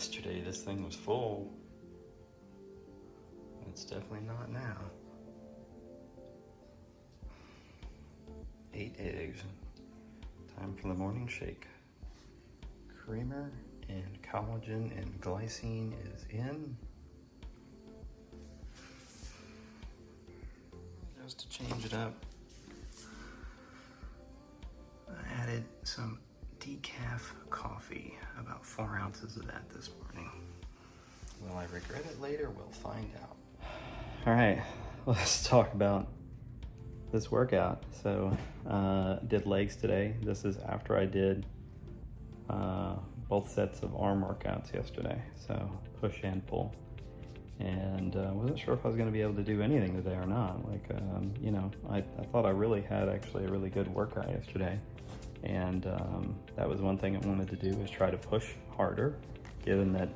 Yesterday this thing was full. It's definitely not now. 8 eggs. Time for the morning shake. Creamer and collagen and glycine is in. Just to change it up, I added some decaf coffee, about 4 ounces of that this morning. Will I regret it later? We'll find out. All right, let's talk about this workout. So, did legs today. This is after I did both sets of arm workouts yesterday. So push and pull. And wasn't sure if I was going to be able to do anything today or not. Like, I thought I really had actually a really good workout yesterday. And that was one thing I wanted to do, is try to push harder, given that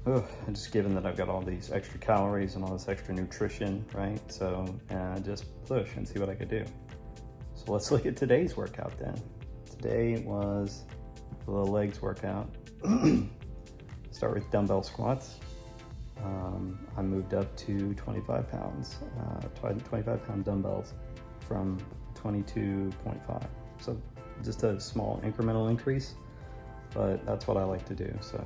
I've got all these extra calories and all this extra nutrition, right? So just push and see what I could do. So let's look at today's workout then. Today was the legs workout. Start with dumbbell squats. I moved up to 25 pounds, 25 pound dumbbells from 22.5. So just a small incremental increase, but that's what I like to do. So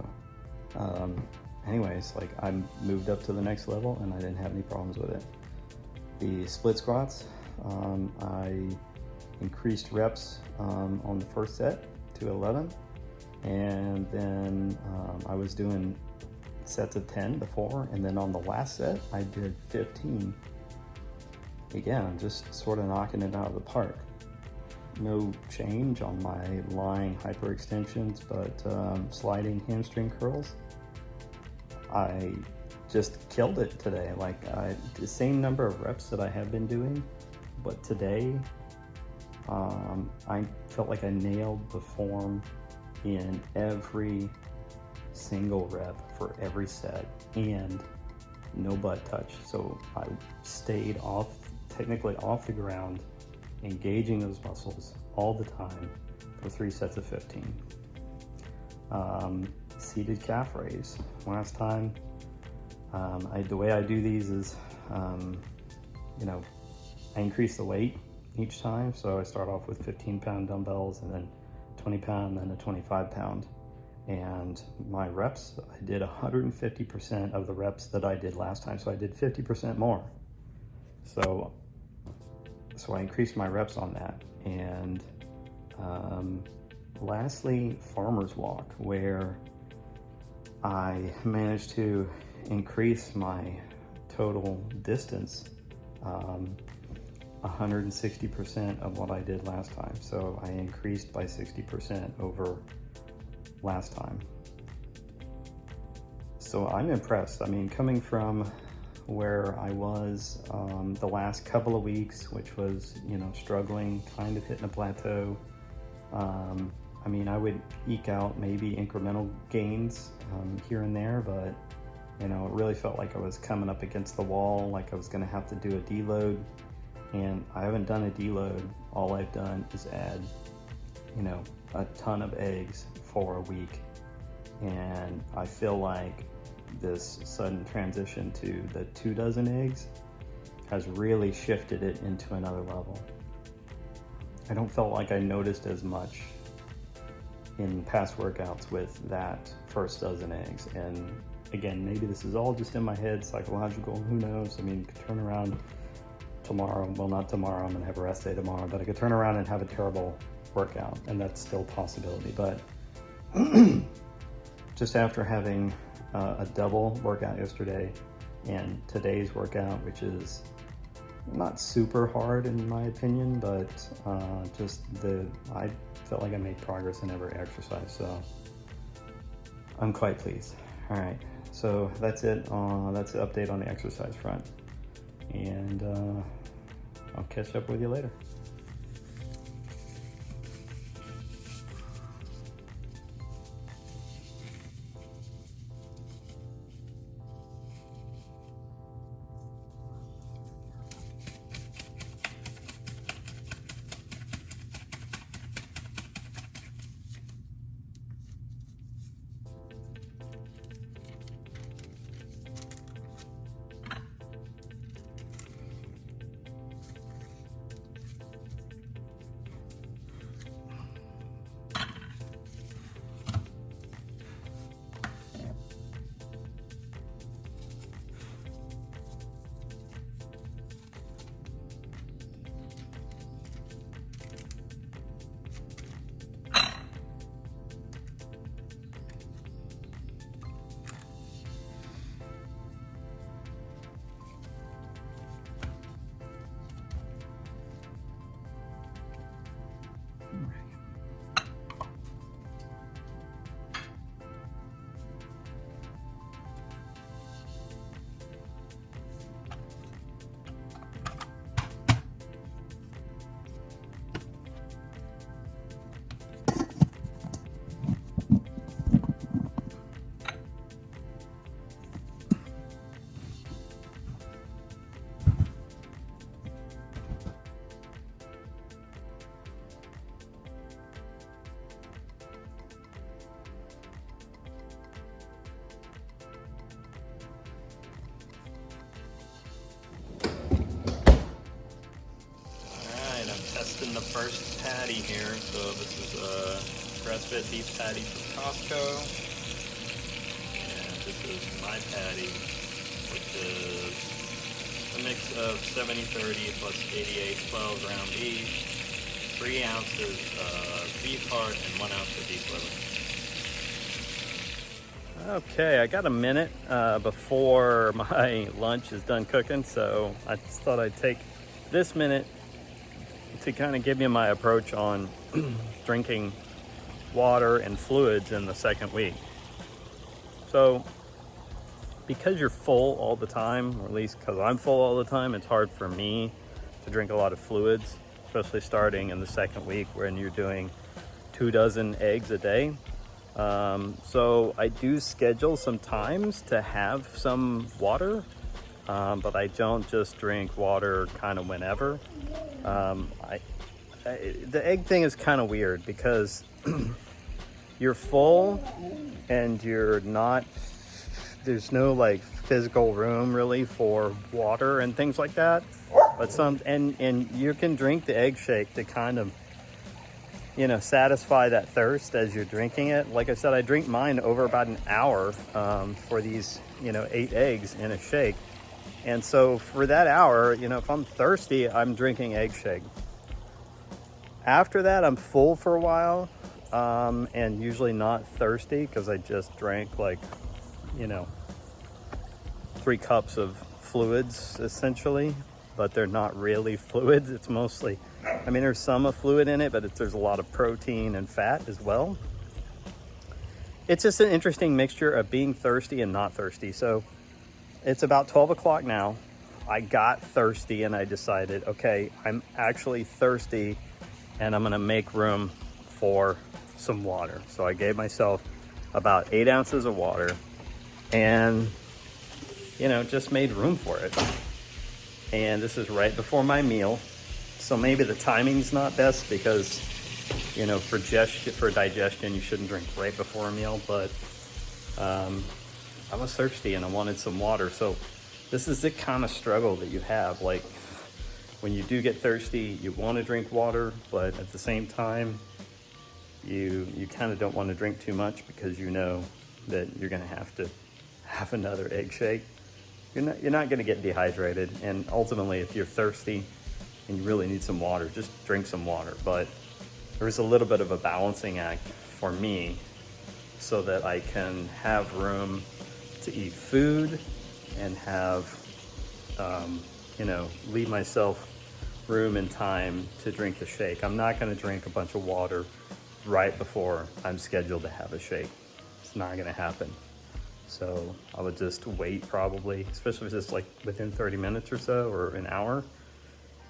anyways, like, I moved up to the next level and I didn't have any problems with it. The split squats, I increased reps on the first set to 11, and then I was doing sets of 10 before, and then on the last set I did 15. Again, I'm just sort of knocking it out of the park. No change on my lying hyperextensions, but sliding hamstring curls, I just killed it today. Like, the same number of reps that I have been doing, but today I felt like I nailed the form in every single rep for every set, and no butt touch. So I stayed technically off the ground, engaging those muscles all the time for 3 sets of 15. Seated calf raise. Last time, the way I do these is, I increase the weight each time. So I start off with 15-pound dumbbells, and then 20-pound, and then a 25-pound. And my reps, I did 150% of the reps that I did last time. So I did 50% more. So I increased my reps on that. And lastly, farmer's walk, where I managed to increase my total distance 160% of what I did last time. So I increased by 60% over last time. So I'm impressed. I mean, coming from where I was the last couple of weeks, which was, struggling, kind of hitting a plateau. I mean, I would eke out maybe incremental gains here and there, but it really felt like I was coming up against the wall, like I was gonna have to do a deload, and I haven't done a deload. All I've done is add, a ton of eggs for a week, and I feel like this sudden transition to the 2 dozen eggs has really shifted it into another level. I don't feel like I noticed as much in past workouts with that first dozen eggs. And again, maybe this is all just in my head, psychological, who knows? I mean, could turn around tomorrow, well, not tomorrow, I'm gonna have a rest day tomorrow, but I could turn around and have a terrible workout, and that's still a possibility. But just after having a double workout yesterday and today's workout, which is not super hard in my opinion, but I felt like I made progress in every exercise, so I'm quite pleased. All right, so that's it. That's the update on the exercise front, and I'll catch up with you later. first patty here. So this is a grass-fed beef patty from Costco. And this is my patty, which is a mix of 70/30 plus 88/12 ground beef, 3 ounces of beef heart, and 1 ounce of beef liver. Okay, I got a minute before my lunch is done cooking, so I just thought I'd take this minute to kind of give you my approach on drinking water and fluids in the second week. So because you're full all the time, or at least because I'm full all the time, it's hard for me to drink a lot of fluids, especially starting in the second week when you're doing 24 eggs a day. So I do schedule some times to have some water, but I don't just drink water kind of whenever. The egg thing is kind of weird because you're full and you're not, there's no like physical room really for water and things like that. But and you can drink the egg shake to kind of, you know, satisfy that thirst as you're drinking it. Like I said, I drink mine over about an hour for these, 8 eggs in a shake. And so for that hour, if I'm thirsty, I'm drinking egg shake. After that, I'm full for a while and usually not thirsty because I just drank 3 cups of fluids essentially, but they're not really fluids. It's mostly, there's some fluid in it, but there's a lot of protein and fat as well. It's just an interesting mixture of being thirsty and not thirsty. So it's about 12 o'clock now. I got thirsty and I decided, okay, I'm actually thirsty and I'm gonna make room for some water. So I gave myself about 8 ounces of water and, just made room for it. And this is right before my meal. So maybe the timing's not best because, for digestion, you shouldn't drink right before a meal, but I was thirsty and I wanted some water. So this is the kind of struggle that you have. Like when you do get thirsty, you want to drink water, but at the same time, you kind of don't want to drink too much because you know that you're going to have another egg shake. You're not going to get dehydrated, and ultimately, if you're thirsty and you really need some water, just drink some water. But there's a little bit of a balancing act for me so that I can have room to eat food and have, leave myself room and time to drink the shake. I'm not going to drink a bunch of water right before I'm scheduled to have a shake. It's not going to happen. So I would just wait probably, especially if it's like within 30 minutes or so, or an hour.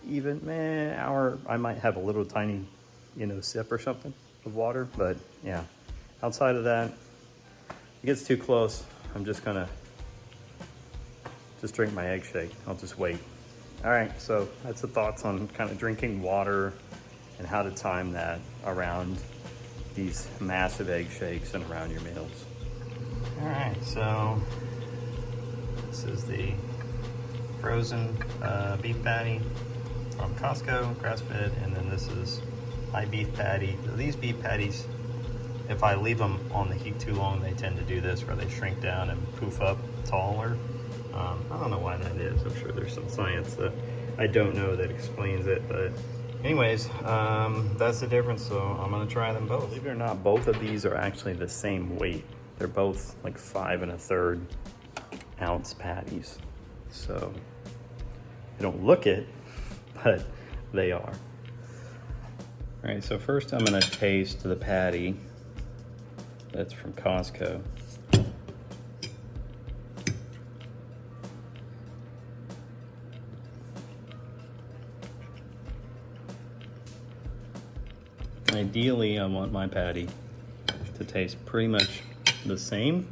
Even, hour, I might have a little tiny, sip or something of water. But yeah, outside of that, if it gets too close, I'm just gonna drink my egg shake. I'll just wait. All right, so that's the thoughts on kind of drinking water and how to time that around these massive egg shakes and around your meals. All right, so this is the frozen beef patty from Costco, grass-fed, and then this is my beef patty. These beef patties, if I leave them on the heat too long, they tend to do this where they shrink down and poof up taller. I don't know why that is. I'm sure there's some science that I don't know that explains it, but anyways, that's the difference. So I'm gonna try them both. Believe it or not, both of these are actually the same weight. They're both like 5 1/3 ounce patties. So they don't look it, but they are. All right, so first I'm gonna taste the patty that's from Costco. Ideally, I want my patty to taste pretty much the same,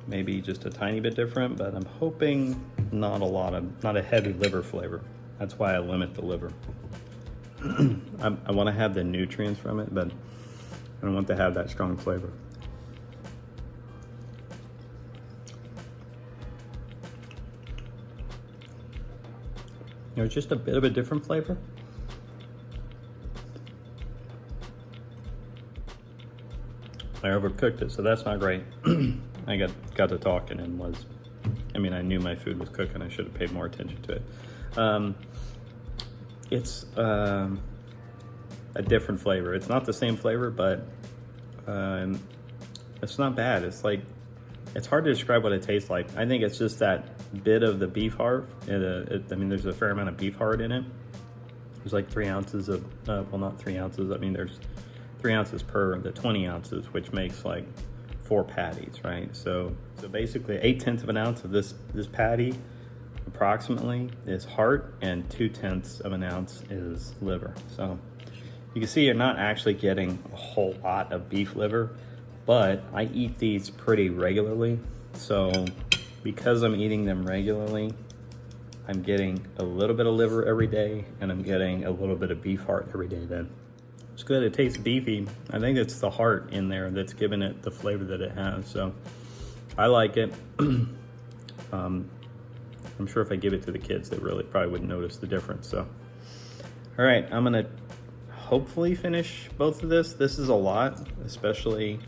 maybe just a tiny bit different, but I'm hoping not a heavy liver flavor. That's why I limit the liver. I want to have the nutrients from it, but I don't want to have that strong flavor. It's just a bit of a different flavor. I overcooked it, so that's not great. I got to talking and I knew my food was cooking. I should have paid more attention to it. It's a different flavor. It's not the same flavor, but it's not bad. It's hard to describe what it tastes like. I think it's just that bit of the beef heart. There's a fair amount of beef heart in it. There's like 3 ounces of, well, not 3 ounces. There's 3 ounces per the 20 ounces, which makes like 4 patties, right? So basically 8/10 of an ounce of this patty approximately is heart, and 2/10 of an ounce is liver. So you can see you're not actually getting a whole lot of beef liver, but I eat these pretty regularly. So because I'm eating them regularly, I'm getting a little bit of liver every day, and I'm getting a little bit of beef heart every day then. It's good, it tastes beefy. I think it's the heart in there that's giving it the flavor that it has. So I like it. I'm sure if I give it to the kids, they really probably wouldn't notice the difference. So, all right, I'm gonna hopefully finish both of this. This is a lot, especially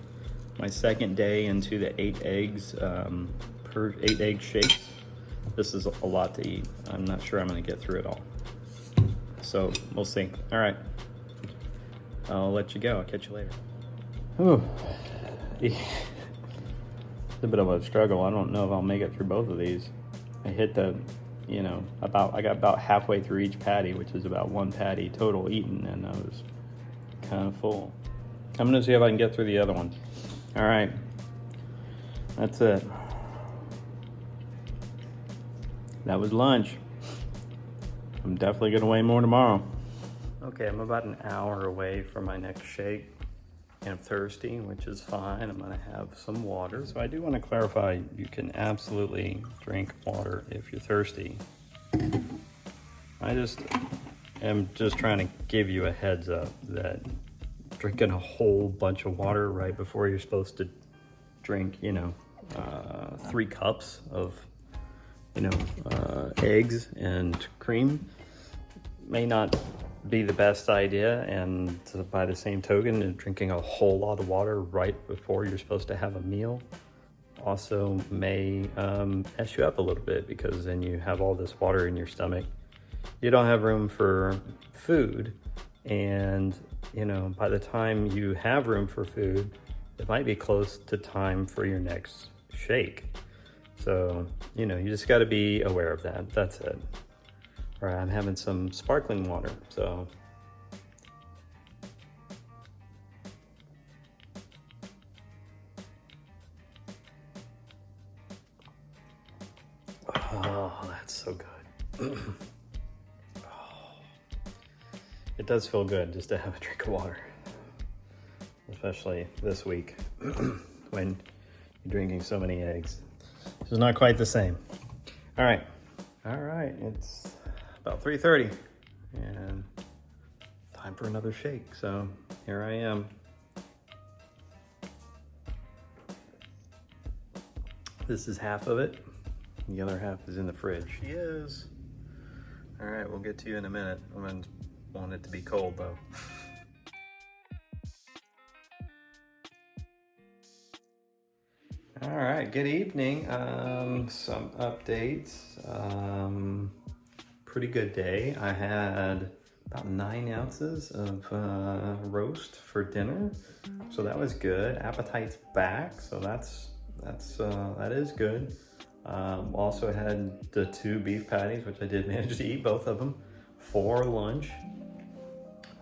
my second day into the 8 eggs per 8 egg shakes. This is a lot to eat. I'm not sure I'm gonna get through it all. So we'll see. All right, I'll let you go. I'll catch you later. Ooh. It's a bit of a struggle. I don't know if I'll make it through both of these. I hit the, I got about halfway through each patty, which is about 1 patty total eaten, and I was kind of full. I'm gonna see if I can get through the other one. All right, that's it. That was lunch. I'm definitely gonna weigh more tomorrow. Okay, I'm about an hour away from my next shake, and I'm thirsty, which is fine. I'm gonna have some water. So I do wanna clarify, you can absolutely drink water if you're thirsty. I am just trying to give you a heads up that drinking a whole bunch of water right before you're supposed to drink, 3 cups of, eggs and cream may not be the best idea, and by the same token, drinking a whole lot of water right before you're supposed to have a meal also may mess you up a little bit, because then you have all this water in your stomach. You don't have room for food, and by the time you have room for food, it might be close to time for your next shake. So, you just got to be aware of that. That's it. All right, I'm having some sparkling water, so. Oh, that's so good. Oh. It does feel good just to have a drink of water, especially this week when you're drinking so many eggs. It's not quite the same. All right, it's about 3:30 and time for another shake. So here I am. This is half of it. The other half is in the fridge. She is. All right, we'll get to you in a minute. I'm gonna want it to be cold though. All right, good evening. Some updates. Pretty good day. I had about 9 ounces of roast for dinner, so that was good. Appetite's back, so that is good. Also had the 2 beef patties, which I did manage to eat both of them for lunch.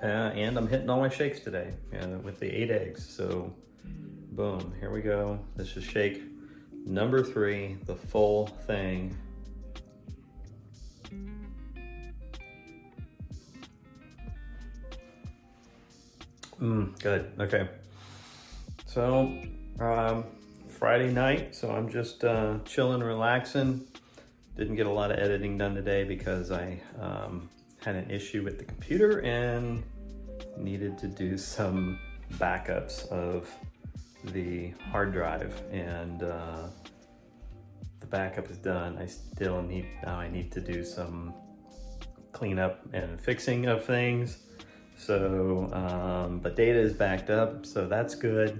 And I'm hitting all my shakes today with the 8 eggs. So boom, here we go. This is shake number 3, the full thing. Good, okay. So, Friday night, so I'm just chilling, relaxing. Didn't get a lot of editing done today because I had an issue with the computer and needed to do some backups of the hard drive, and the backup is done. I need to do some cleanup and fixing of things. So, but data is backed up, so that's good.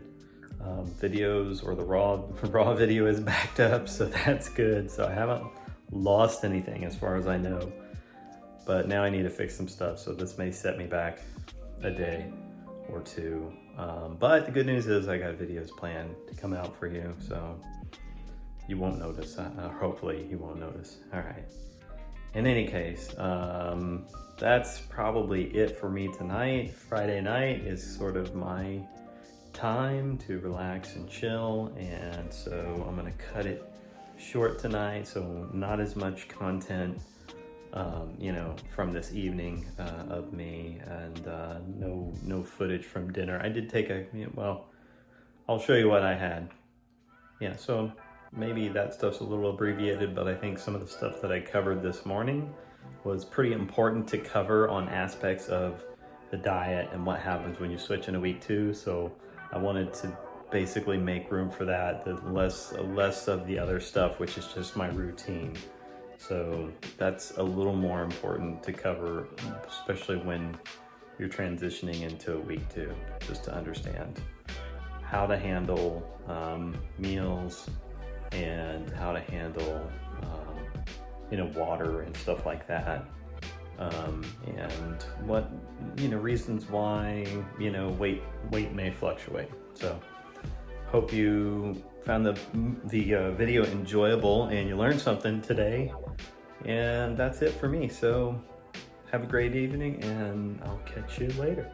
videos, or the raw video is backed up, so that's good. So I haven't lost anything as far as I know, but now I need to fix some stuff, so this may set me back a day or two. But the good news is I got videos planned to come out for you, so you won't notice. Hopefully you won't notice. All right. In any case, that's probably it for me tonight. Friday night is sort of my time to relax and chill, and so I'm gonna cut it short tonight, so not as much content from this evening of me, and no footage from dinner. I did take I'll show you what I had. Yeah, so maybe that stuff's a little abbreviated, but I think some of the stuff that I covered this morning was pretty important to cover on aspects of the diet and what happens when you switch into week 2. So I wanted to basically make room for that, the less of the other stuff, which is just my routine. So that's a little more important to cover, especially when you're transitioning into week 2, just to understand how to handle meals and how to handle water and stuff like that, and what reasons why weight may fluctuate. So hope you found the video enjoyable and you learned something today, and that's it for me. So have a great evening, and I'll catch you later.